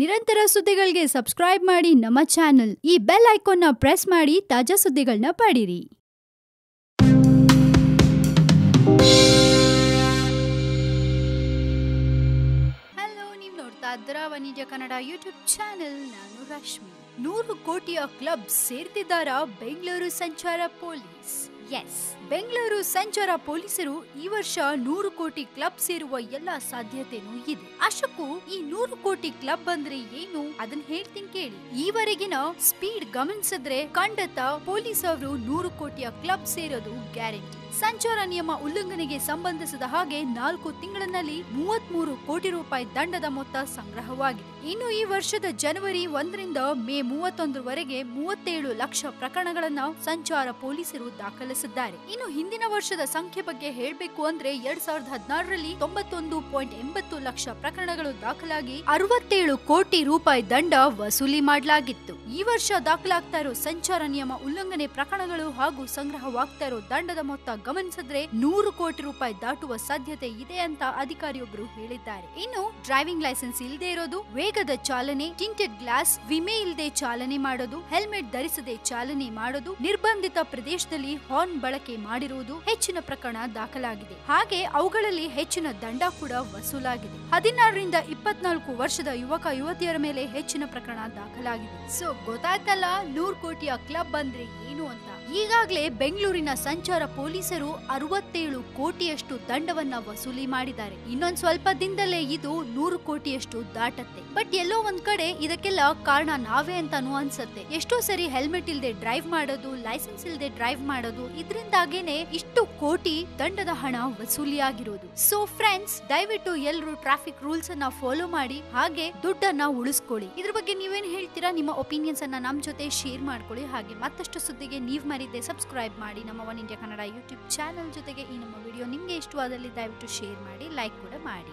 ನಿರಂತರ ಸುದ್ದಿಗಳಿಗೆ ಸಬ್ಸ್ಕ್ರೈಬ್ ಮಾಡಿ ನಮ್ಮ ಚಾನೆಲ್. ಈ ಬೆಲ್ ಐಕಾನ್ ನ ಪ್ರೆಸ್ ಮಾಡಿ ತಾಜಾ ಸುದ್ದಿಗಳನ್ನ ಪಡೀರಿ. ಹಲೋ, ನೀವು ನೋಡ್ತಾ ಇದ್ದೀರಾ ವಾಣಿಜ್ಯ ಕನ್ನಡ ಯೂಟ್ಯೂಬ್ ಚಾನೆಲ್. ನಾನು ರಶ್ಮಿ. 100 ಕೋಟಿಯ ಕ್ಲಬ್ ಸೇರ್ತಿದ್ದಾರಾ ಬೆಂಗಳೂರು ಸಂಚಾರ ಪೊಲೀಸ್? ಎಸ್, ಬೆಂಗಳೂರು ಸಂಚಾರ ಪೊಲೀಸರು ಈ ವರ್ಷ 100 ಕೋಟಿ ಕ್ಲಬ್ ಸೇರುವ ಎಲ್ಲಾ ಸಾಧ್ಯತೆನೂ ಇದೆ. ಅಷ್ಟಕ್ಕೂ ಈ 100 ಕೋಟಿ ಕ್ಲಬ್ ಅಂದ್ರೆ ಏನು ಅದನ್ನ ಹೇಳ್ತೀನಿ ಕೇಳಿ. ಈವರೆಗಿನ ಸ್ಪೀಡ್ ಗಮನಿಸಿದ್ರೆ ಖಂಡಿತ ಪೊಲೀಸ್ ಅವರು 100 ಕೋಟಿಯ ಕ್ಲಬ್ ಸೇರೋದು ಗ್ಯಾರಂಟಿ. ಸಂಚಾರ ನಿಯಮ ಉಲ್ಲಂಘನೆಗೆ ಸಂಬಂಧಿಸಿದ ಹಾಗೆ 4 ತಿಂಗಳಿನಲ್ಲಿ 33 ಕೋಟಿ ರೂಪಾಯಿ ದಂಡದ ಮೊತ್ತ ಸಂಗ್ರಹವಾಗಿದೆ. ಇನ್ನು ಈ ವರ್ಷದ ಜನವರಿ 1ರಿಂದ ಮೇ 31ವರೆಗೆ 37 ಲಕ್ಷ ಪ್ರಕರಣಗಳನ್ನ ಸಂಚಾರ ಪೊಲೀಸರು ದಾಖಲಿಸಿದ್ದಾರೆ. ಇನ್ನು ಹಿಂದಿನ ವರ್ಷದ ಸಂಖ್ಯೆ ಬಗ್ಗೆ ಹೇಳಬೇಕು ಅಂದ್ರೆ 2016ರಲ್ಲಿ 91.80 ಲಕ್ಷ ಪ್ರಕರಣಗಳು ದಾಖಲಾಗಿ 67 ಕೋಟಿ ರೂಪಾಯಿ ದಂಡ ವಸೂಲಿ ಮಾಡಲಾಗಿತ್ತು. ಈ ವರ್ಷ ದಾಖಲಾಗ್ತಾ ಇರೋ ಸಂಚಾರ ನಿಯಮ ಉಲ್ಲಂಘನೆ ಪ್ರಕರಣಗಳು ಹಾಗೂ ಸಂಗ್ರಹವಾಗ್ತಾ ಇರೋ ದಂಡದ ಮೊತ್ತ ಗಮನಿಸಿದ್ರೆ 100 ಕೋಟಿ ರೂಪಾಯಿ ದಾಟುವ ಸಾಧ್ಯತೆ ಇದೆ ಅಂತ ಅಧಿಕಾರಿಯೊಬ್ಬರು ಹೇಳಿದ್ದಾರೆ. ಇನ್ನು ಡ್ರೈವಿಂಗ್ ಲೈಸೆನ್ಸ್ ಇಲ್ಲದೆ ಇರೋದು, ವೇಗದ ಚಾಲನೆ, ಟಿಂಟೆಡ್ ಗ್ಲಾಸ್, ವಿಮೆ ಇಲ್ಲದೆ ಚಾಲನೆ ಮಾಡೋದು, ಹೆಲ್ಮೆಟ್ ಧರಿಸದೆ ಚಾಲನೆ ಮಾಡೋದು, ನಿರ್ಬಂಧಿತ ಪ್ರದೇಶದಲ್ಲಿ ಹಾರ್ನ್ ಬಳಕೆ ಮಾಡಿರುವುದು ಹೆಚ್ಚಿನ ಪ್ರಕರಣ ದಾಖಲಾಗಿದೆ. ಹಾಗೆ ಅವುಗಳಲ್ಲಿ ಹೆಚ್ಚಿನ ದಂಡ ಕೂಡ ವಸೂಲಾಗಿದೆ. 16ರಿಂದ 24 ವರ್ಷದ ಯುವಕ ಯುವತಿಯರ ಮೇಲೆ ಹೆಚ್ಚಿನ ಪ್ರಕರಣ ದಾಖಲಾಗಿದೆ. ಸೊ ಗೊತ್ತಾಯ್ತಲ್ಲ 100 ಕೋಟಿಯ ಕ್ಲಬ್ ಅಂದ್ರೆ ಏನು ಅಂತ. ಈಗಾಗಲೇ ಬೆಂಗಳೂರಿನ ಸಂಚಾರ ಪೊಲೀಸರು 67 ಕೋಟಿಯಷ್ಟು ದಂಡವನ್ನ ವಸೂಲಿ ಮಾಡಿದ್ದಾರೆ. ಇನ್ನೊಂದ್ ಸ್ವಲ್ಪ ದಿನದಲ್ಲೇ ಇದು 100 ಕೋಟಿಯಷ್ಟು ದಾಟತ್ತೆ. ಬಟ್ ಎಲ್ಲೋ ಒಂದ್ ಕಡೆ ಇದಕ್ಕೆಲ್ಲ ಕಾರಣ ನಾವೇ ಅಂತಾನು ಅನ್ಸತ್ತೆ. ಎಷ್ಟೋ ಸರಿ ಹೆಲ್ಮೆಟ್ ಇಲ್ದೆ ಡ್ರೈವ್ ಮಾಡೋದು, ಲೈಸೆನ್ಸ್ ಇಲ್ದೆ ಡ್ರೈವ್ ಮಾಡೋದು, ಇದರಿಂದಾಗೇನೆ ಇಷ್ಟು ಕೋಟಿ ದಂಡದ ಹಣ ವಸೂಲಿ ಆಗಿರೋದು. ಸೊ ಫ್ರೆಂಡ್ಸ್, ದಯವಿಟ್ಟು ಎಲ್ಲರೂ ಟ್ರಾಫಿಕ್ ರೂಲ್ಸ್ ಅನ್ನ ಫಾಲೋ ಮಾಡಿ, ಹಾಗೆ ದುಡ್ಡನ್ನ ಉಳಿಸ್ಕೊಳ್ಳಿ. ಇದ್ರ ಬಗ್ಗೆ ನೀವೇನ್ ಹೇಳ್ತೀರಾ? ನಿಮ್ಮ ಒಪಿನಿಯನ್ಸ್ ಅನ್ನ ನಮ್ ಜೊತೆ ಶೇರ್ ಮಾಡ್ಕೊಳ್ಳಿ. ಹಾಗೆ ಮತ್ತಷ್ಟು ಸುದ್ದಿಗೆ ನೀವ್ ಮರಿದೆ ಸಬ್ಸ್ಕ್ರೈಬ್ ಮಾಡಿ ನಮ್ಮ one India Kannada YouTube channel. ಜೊತೆಗೆ ಈ ನಮ್ಮ ವಿಡಿಯೋ ನಿಮ್ಗೆ ಇಷ್ಟವಾದಲ್ಲಿ ದಯವಿಟ್ಟು ಶೇರ್ ಮಾಡಿ, ಲೈಕ್ ಕೂಡ ಮಾಡಿ.